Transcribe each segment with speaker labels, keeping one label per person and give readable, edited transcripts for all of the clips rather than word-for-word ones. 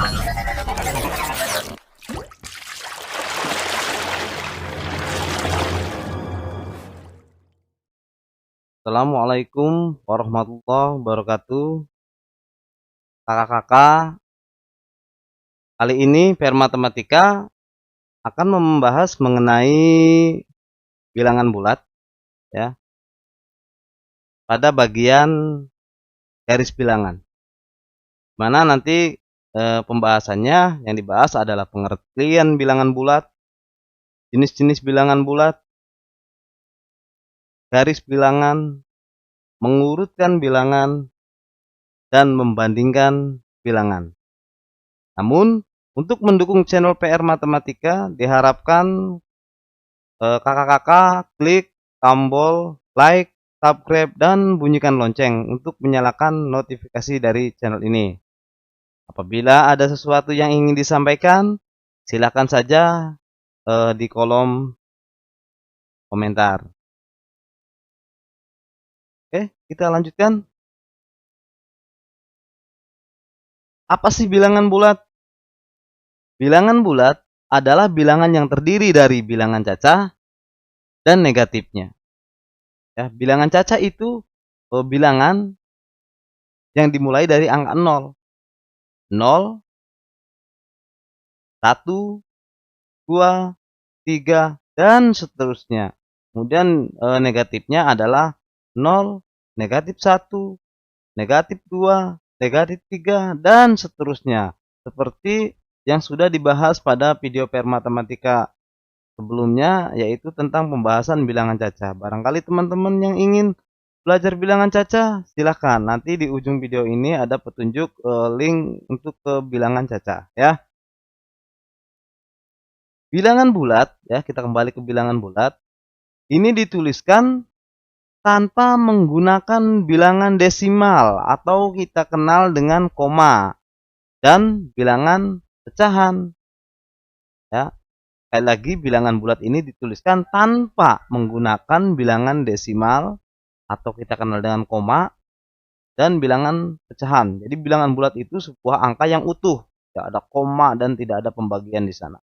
Speaker 1: Assalamualaikum warahmatullahi wabarakatuh. Kakak-kakak, kali ini PR Matematika akan membahas mengenai bilangan bulat ya, pada bagian garis bilangan. Mana nanti pembahasannya yang dibahas adalah pengertian bilangan bulat, jenis-jenis bilangan bulat, garis bilangan, mengurutkan bilangan, dan membandingkan bilangan. Namun, untuk mendukung channel PR Matematika, diharapkan kakak-kakak klik tombol like, subscribe, dan bunyikan lonceng untuk menyalakan notifikasi dari channel ini. Apabila ada sesuatu yang ingin disampaikan, silakan saja di kolom komentar. Oke, kita lanjutkan. Apa sih bilangan bulat? Bilangan bulat adalah bilangan yang terdiri dari bilangan cacah dan negatifnya. Ya, bilangan cacah itu bilangan yang dimulai dari angka 0, 0, 1, 2, 3, dan seterusnya. Kemudian negatifnya adalah 0, negatif 1, negatif 2, negatif 3, dan seterusnya. Seperti yang sudah dibahas pada video PR Matematika sebelumnya, yaitu tentang pembahasan bilangan cacah. Barangkali teman-teman yang ingin belajar bilangan cacah, silahkan. Nanti di ujung video ini ada petunjuk link untuk ke bilangan cacah ya. Bilangan bulat ya, kita kembali ke bilangan bulat. Ini dituliskan tanpa menggunakan bilangan desimal atau kita kenal dengan koma dan bilangan pecahan. Ya. Sekali lagi, bilangan bulat ini dituliskan tanpa menggunakan bilangan desimal atau kita kenal dengan koma dan bilangan pecahan. Jadi bilangan bulat itu sebuah angka yang utuh, tidak ada koma dan tidak ada pembagian di sana.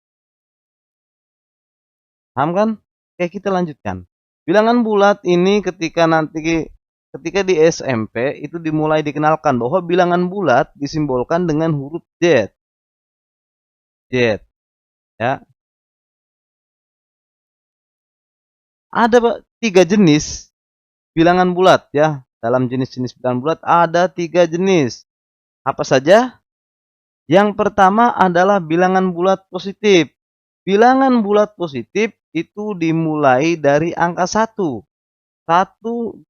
Speaker 1: Paham kan? Oke, kita lanjutkan. Bilangan bulat ini ketika di SMP itu dimulai dikenalkan bahwa bilangan bulat disimbolkan dengan huruf Z. Z. Ya. Ada 3 jenis bilangan bulat ya. Dalam jenis-jenis bilangan bulat ada 3 jenis. Apa saja? Yang pertama adalah bilangan bulat positif. Bilangan bulat positif itu dimulai dari angka 1. 1,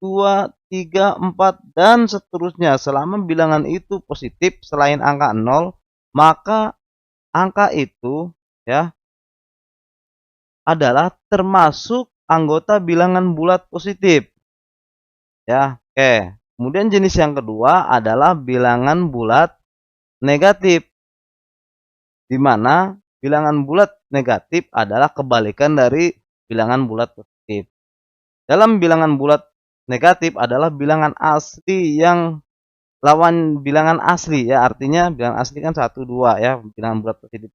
Speaker 1: 2, 3, 4, dan seterusnya. Selama bilangan itu positif selain angka 0, maka angka itu ya adalah termasuk anggota bilangan bulat positif. Ya, oke. Kemudian jenis yang kedua adalah bilangan bulat negatif, di mana bilangan bulat negatif adalah kebalikan dari bilangan bulat positif. Dalam bilangan bulat negatif adalah bilangan asli yang lawan bilangan asli ya, artinya bilangan asli kan 1, 2 ya, bilangan bulat positif.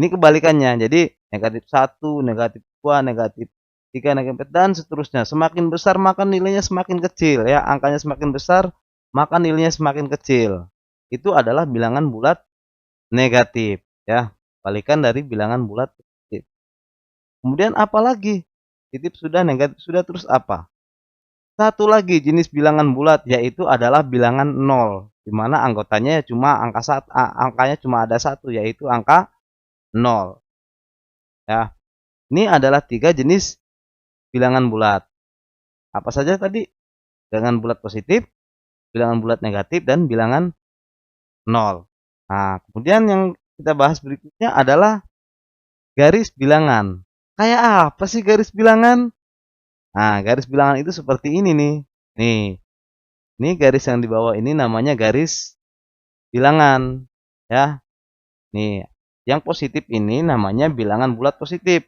Speaker 1: Ini kebalikannya. Jadi negatif 1, negatif 2, negatif 3, negatif 4, dan seterusnya. Semakin besar maka nilainya semakin kecil ya, angkanya semakin besar maka nilainya semakin kecil. Itu adalah bilangan bulat negatif ya, balikan dari bilangan bulat positif. Kemudian apa lagi? Positif sudah, negatif sudah, terus apa? Satu lagi jenis bilangan bulat, yaitu adalah bilangan 0, di mana anggotanya cuma angkanya cuma ada 1, yaitu angka 0. Ya. Ini adalah 3 jenis bilangan bulat. Apa saja tadi? Bilangan bulat positif, bilangan bulat negatif, dan bilangan 0. Nah, kemudian yang kita bahas berikutnya adalah garis bilangan. Kayak apa sih garis bilangan? Nah, garis bilangan itu seperti ini nih. Ini garis yang di bawah ini namanya garis bilangan. Ya. Nih, yang positif ini namanya bilangan bulat positif.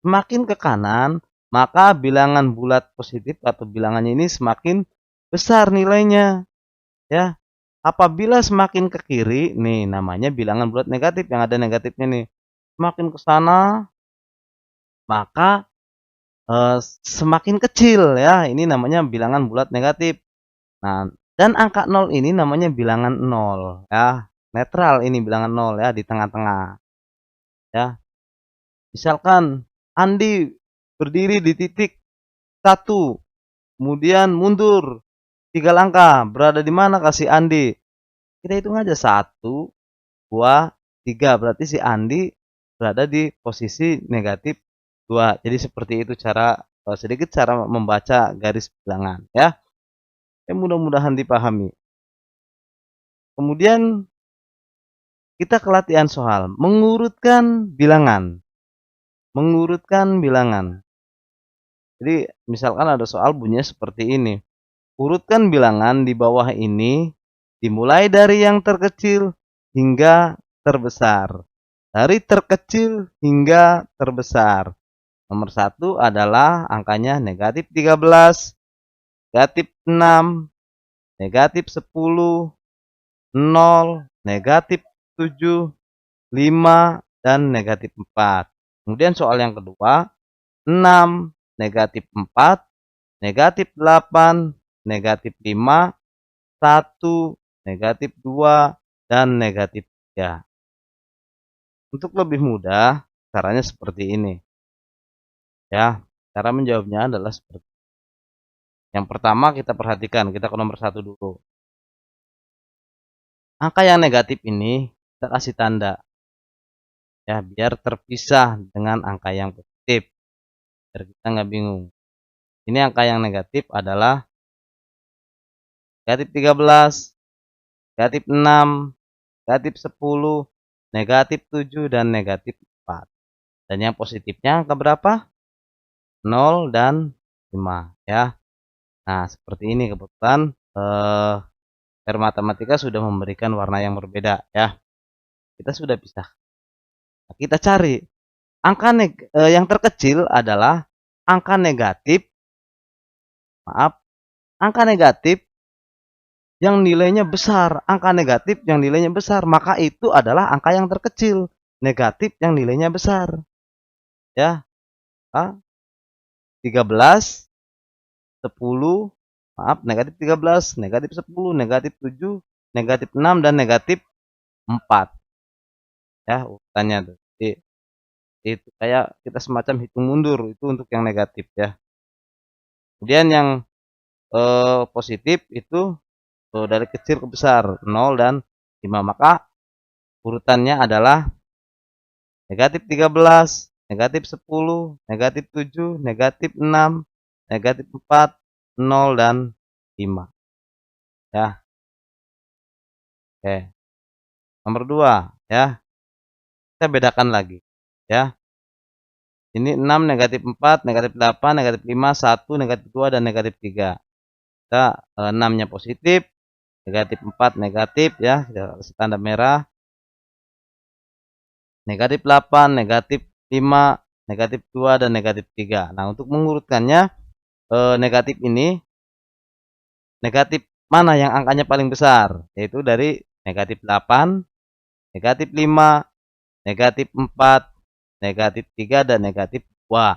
Speaker 1: Semakin ke kanan, maka bilangan bulat positif atau bilangannya ini semakin besar nilainya. Ya. Apabila semakin ke kiri, nih namanya bilangan bulat negatif yang ada negatifnya nih. Semakin ke sana, maka semakin kecil ya. Ini namanya bilangan bulat negatif. Nah, dan angka 0 ini namanya bilangan 0 ya. Netral ini bilangan 0 ya, di tengah-tengah. Ya. Misalkan Andi berdiri di titik 1, kemudian mundur 3 langkah. Berada di mana kasih Andi? Kita hitung aja 1, 2, 3. Berarti si Andi berada di posisi negatif 2. Jadi seperti itu cara sedikit cara membaca garis bilangan ya. Mudah-mudahan dipahami. Kemudian kita ke latihan soal, mengurutkan bilangan. Mengurutkan bilangan. Jadi misalkan ada soal bunyinya seperti ini. Urutkan bilangan di bawah ini dimulai dari yang terkecil hingga terbesar. Dari terkecil hingga terbesar. Nomor 1 adalah angkanya negatif 13, negatif 6, negatif 10, 0, negatif 7, 5, dan negatif 4. Kemudian soal yang kedua, 6, negatif 4, negatif 8, negatif 5, 1, negatif 2, dan negatif 3. Untuk lebih mudah, caranya seperti ini. Ya, cara menjawabnya adalah seperti ini. Yang pertama kita perhatikan, kita ke nomor 1 dulu. Angka yang negatif ini kita kasih tanda. Ya, biar terpisah dengan angka yang positif. Biar kita nggak bingung. Ini angka yang negatif adalah negatif 13, negatif 6, negatif 10, negatif 7, dan negatif 4. Dan yang positifnya angka berapa? 0 dan 5 ya. Nah, seperti ini kebetulan matematika sudah memberikan warna yang berbeda ya. Kita sudah pisah. Nah, kita cari angka yang terkecil adalah angka negatif. Maaf, angka negatif yang nilainya besar. Angka negatif yang nilainya besar, maka itu adalah angka yang terkecil. Negatif yang nilainya besar. Ya. 13, 10, maaf, negatif 13, negatif 10, negatif 7, negatif 6, dan negatif 4. Ya, urutannya tuh. Jadi, itu kayak kita semacam hitung mundur, itu untuk yang negatif ya. Kemudian yang positif itu dari kecil ke besar, 0 dan 5. Maka urutannya adalah negatif 13, negatif 10, negatif 7, negatif 6, negatif 4, 0, dan 5. Ya. Oke. Nomor 2 ya. Kita bedakan lagi ya. Ini 6, negatif 4, negatif 8, negatif 5, 1, negatif 2, dan negatif 3. Kita 6-nya positif, negatif 4 negatif ya, kita kasih tanda merah. Negatif 8, negatif 5, negatif 2, dan negatif 3. Nah, untuk mengurutkannya negatif ini, negatif mana yang angkanya paling besar? Yaitu dari negatif 8, negatif 5, negatif 4, negatif 3, dan negatif 2.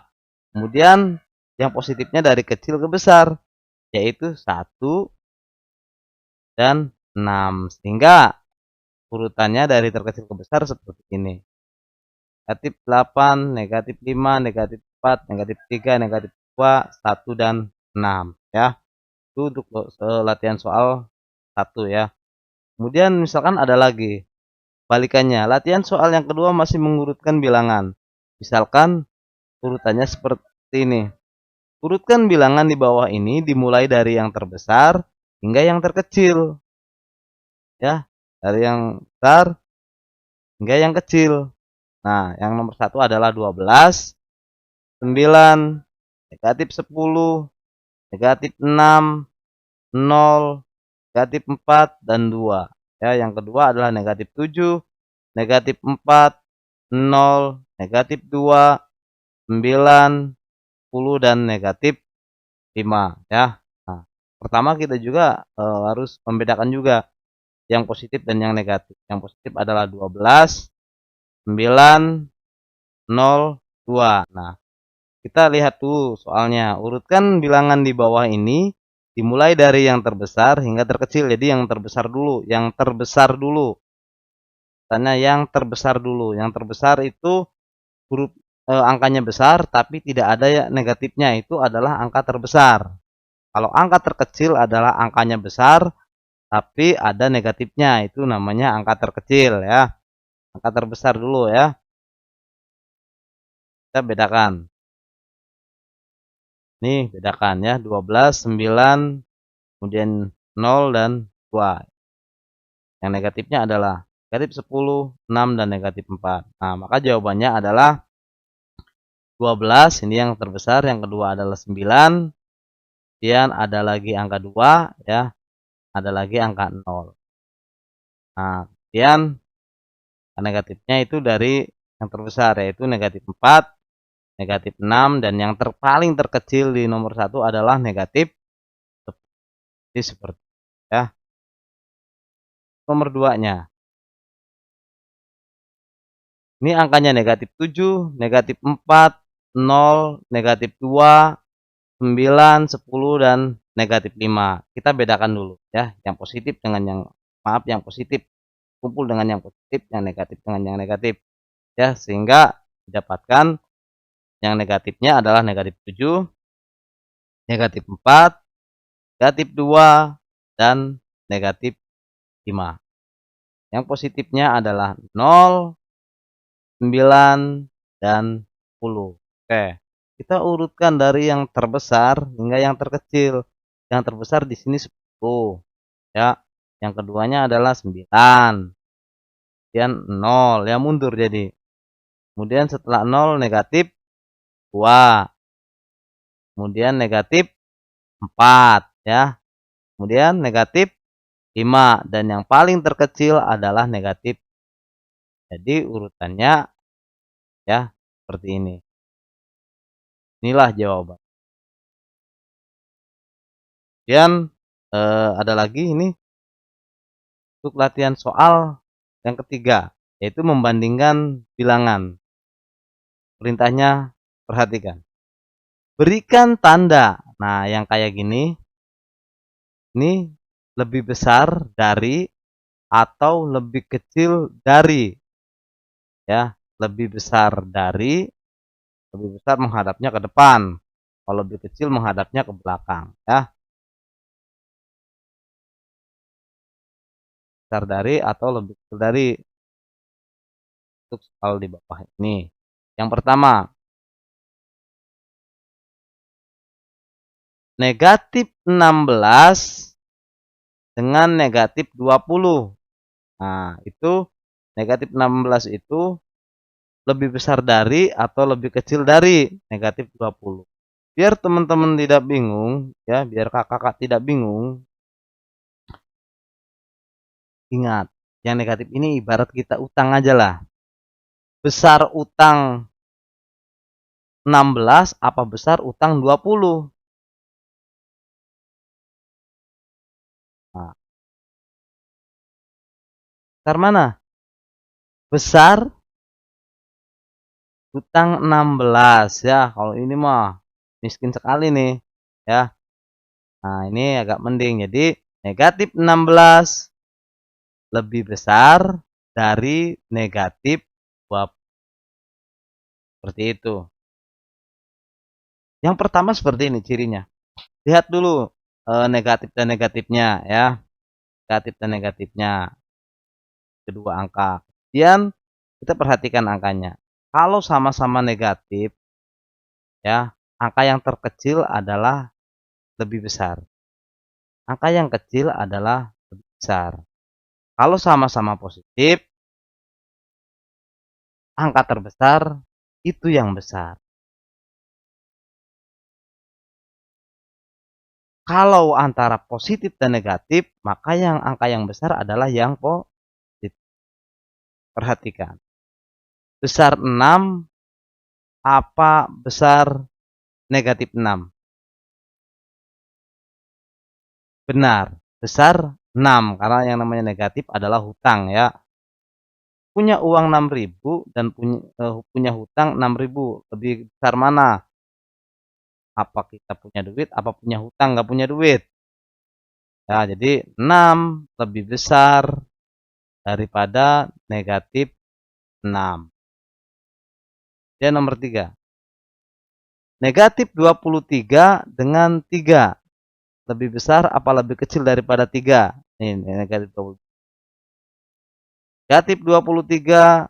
Speaker 1: Kemudian yang positifnya dari kecil ke besar, yaitu 1 dan 6. Sehingga urutannya dari terkecil ke besar seperti ini. Negatif 8, negatif 5, negatif 4, negatif 3, negatif 2, 1, dan 6. Ya. Itu untuk latihan soal 1 ya. Kemudian misalkan ada lagi. Balikannya, latihan soal yang kedua masih mengurutkan bilangan. Misalkan urutannya seperti ini. Urutkan bilangan di bawah ini dimulai dari yang terbesar hingga yang terkecil. Ya, dari yang besar hingga yang kecil. Nah, yang nomor 1 adalah 12, 9, negatif 10, negatif 6, 0, negatif 4, dan 2. Ya, yang kedua adalah negatif 7, negatif 4, 0, negatif 2, 9, 10, dan negatif 5 ya. Nah, pertama kita juga harus membedakan juga yang positif dan yang negatif. Yang positif adalah 12, 9, 0, 2. Nah, kita lihat dulu soalnya. Urutkan bilangan di bawah ini dimulai dari yang terbesar hingga terkecil. Jadi yang terbesar dulu, yang terbesar dulu. Tanya yang terbesar dulu. Yang terbesar itu huruf angkanya besar tapi tidak ada ya negatifnya, itu adalah angka terbesar. Kalau angka terkecil adalah angkanya besar tapi ada negatifnya, itu namanya angka terkecil ya. Angka terbesar dulu ya. Kita bedakan. Nih, bedakan ya, 12, 9, kemudian 0 dan 2. Yang negatifnya adalah negatif 10, 6 dan negatif 4. Nah, maka jawabannya adalah 12, ini yang terbesar, yang kedua adalah 9, kemudian ada lagi angka 2 ya, ada lagi angka 0. Nah, kemudian negatifnya itu dari yang terbesar yaitu negatif 4, negatif 6, dan yang paling terkecil di nomor 1 adalah negatif 10. Jadi seperti ya. Nomor 2-nya. Ini angkanya negatif 7, negatif 4, 0, negatif 2, 9, 10, dan negatif 5. Kita bedakan dulu ya, yang positif dengan yang positif kumpul dengan yang positif, yang negatif dengan yang negatif ya, sehingga didapatkan yang negatifnya adalah negatif 7, negatif 4, negatif 2, dan negatif 5. Yang positifnya adalah 0, 9, dan 10. Oke, kita urutkan dari yang terbesar hingga yang terkecil. Yang terbesar di sini 10 ya. Yang keduanya adalah 9. Kemudian 0 ya, mundur jadi. Kemudian setelah 0 negatif 2. Kemudian negatif 4 ya. Kemudian negatif 5 dan yang paling terkecil adalah negatif. Jadi urutannya ya seperti ini. Inilah jawaban. Kemudian ada lagi ini untuk latihan soal yang ketiga, yaitu membandingkan bilangan. Perintahnya perhatikan. Berikan tanda. Nah, yang kayak gini ini lebih besar dari atau lebih kecil dari ya, lebih besar dari, lebih besar menghadapnya ke depan. Kalau lebih kecil menghadapnya ke belakang ya. Besar dari atau lebih kecil dari, untuk soal di bawah ini. Yang pertama, negatif 16 dengan negatif 20. Nah, itu negatif 16 itu lebih besar dari atau lebih kecil dari negatif 20. Biar teman-teman tidak bingung, ya, biar kakak-kakak tidak bingung. Ingat, yang negatif ini ibarat kita utang aja lah. Besar utang 16 apa besar utang 20? Nah, besar mana? Besar utang 16 ya. Kalau ini mah miskin sekali nih ya. Nah, ini agak mending. Jadi negatif 16 lebih besar dari negatif 20. Seperti itu. Yang pertama seperti ini cirinya. Lihat dulu negatif dan negatifnya ya. Negatif dan negatifnya. Kedua angka. Kemudian kita perhatikan angkanya. Kalau sama-sama negatif ya, angka yang terkecil adalah lebih besar. Angka yang kecil adalah lebih besar. Kalau sama-sama positif, angka terbesar itu yang besar. Kalau antara positif dan negatif, maka angka yang besar adalah yang positif. Perhatikan. Besar 6 apa besar negatif 6? Benar, besar 6 karena yang namanya negatif adalah hutang ya. Punya uang 6.000 dan punya hutang 6.000, lebih besar mana? Apa kita punya duit, apa punya hutang nggak punya duit? Ya, jadi 6 lebih besar daripada negatif 6. Dia nomor 3. Negatif 23 dengan 3. Lebih besar apa lebih kecil daripada 3? Ini negatif 23. Negatif 23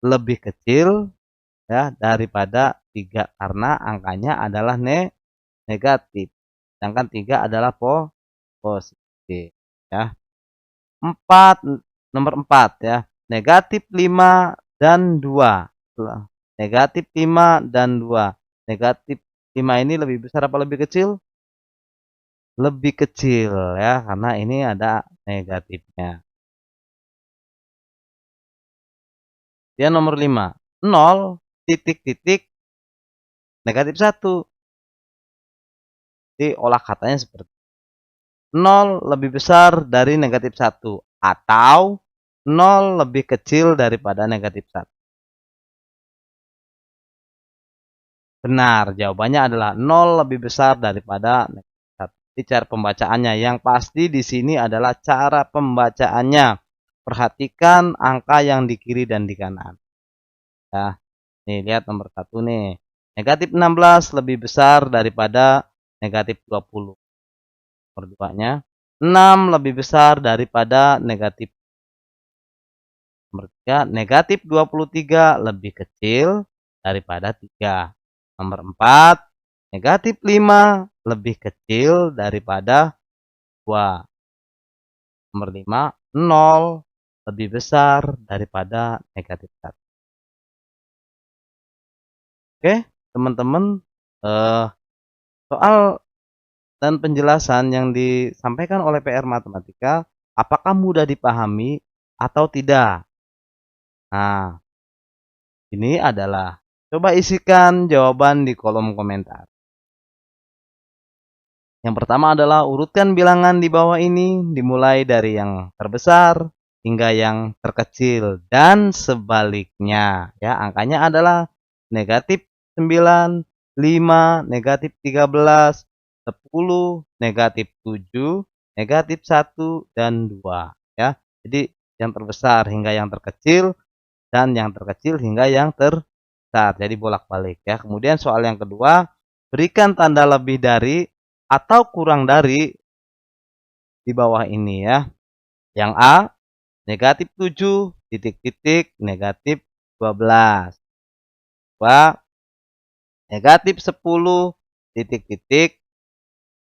Speaker 1: lebih kecil ya daripada 3 karena angkanya adalah negatif. Sedangkan 3 adalah positif ya. 4 nomor 4 ya. Negatif 5 dan 2. Negatif 5 dan 2. Negatif 5 ini lebih besar apa lebih kecil? Lebih kecil ya karena ini ada negatifnya. Dia nomor 5. 0 titik-titik negatif 1. Jadi olah katanya seperti 0 lebih besar dari negatif 1 atau 0 lebih kecil daripada negatif 1. Benar, jawabannya adalah 0 lebih besar daripada negatif 1. Ini cara pembacaannya. Yang pasti di sini adalah cara pembacaannya. Perhatikan angka yang di kiri dan di kanan. Ya, nih lihat nomor 1 nih. Negatif 16 lebih besar daripada negatif 20. Nomor 2-nya 6 lebih besar daripada negatif. Nomor 3, negatif 23 lebih kecil daripada 3. Nomor 4, negatif 5 lebih kecil daripada 2. Nomor 5, 0 lebih besar daripada negatif 1. Oke, teman-teman, soal dan penjelasan yang disampaikan oleh PR Matematika, apakah mudah dipahami atau tidak? Nah, ini adalah coba isikan jawaban di kolom komentar. Yang pertama adalah urutkan bilangan di bawah ini dimulai dari yang terbesar hingga yang terkecil dan sebaliknya. Ya, angkanya adalah negatif 9, 5, negatif 13, 10, negatif 7, negatif 1, dan 2. Ya, jadi yang terbesar hingga yang terkecil dan yang terkecil hingga yang terbesar. Jadi bolak-balik ya. Kemudian soal yang kedua, berikan tanda lebih dari atau kurang dari di bawah ini ya. Yang A, negatif 7, titik-titik, negatif 12. 2, negatif 10, titik-titik,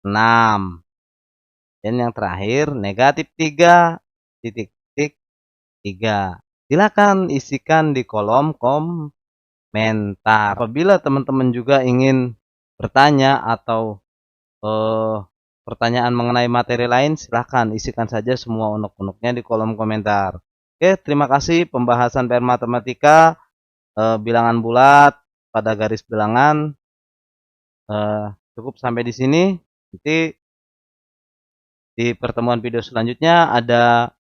Speaker 1: 6. Dan yang terakhir, negatif 3, titik-titik, 3. Silakan isikan di kolom komentar. Apabila teman-teman juga ingin bertanya atau pertanyaan mengenai materi lain, silahkan isikan saja semua unek-uneknya di kolom komentar. Oke, terima kasih pembahasan PR Matematika bilangan bulat pada garis bilangan cukup sampai di sini. Nanti di pertemuan video selanjutnya ada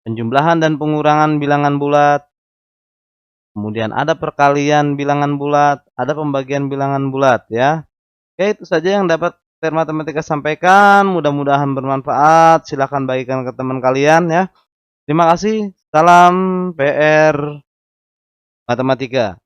Speaker 1: penjumlahan dan pengurangan bilangan bulat. Kemudian ada perkalian bilangan bulat, ada pembagian bilangan bulat ya. Oke, itu saja yang dapat PR Matematika sampaikan. Mudah-mudahan bermanfaat. Silahkan bagikan ke teman kalian ya. Terima kasih. Salam PR Matematika.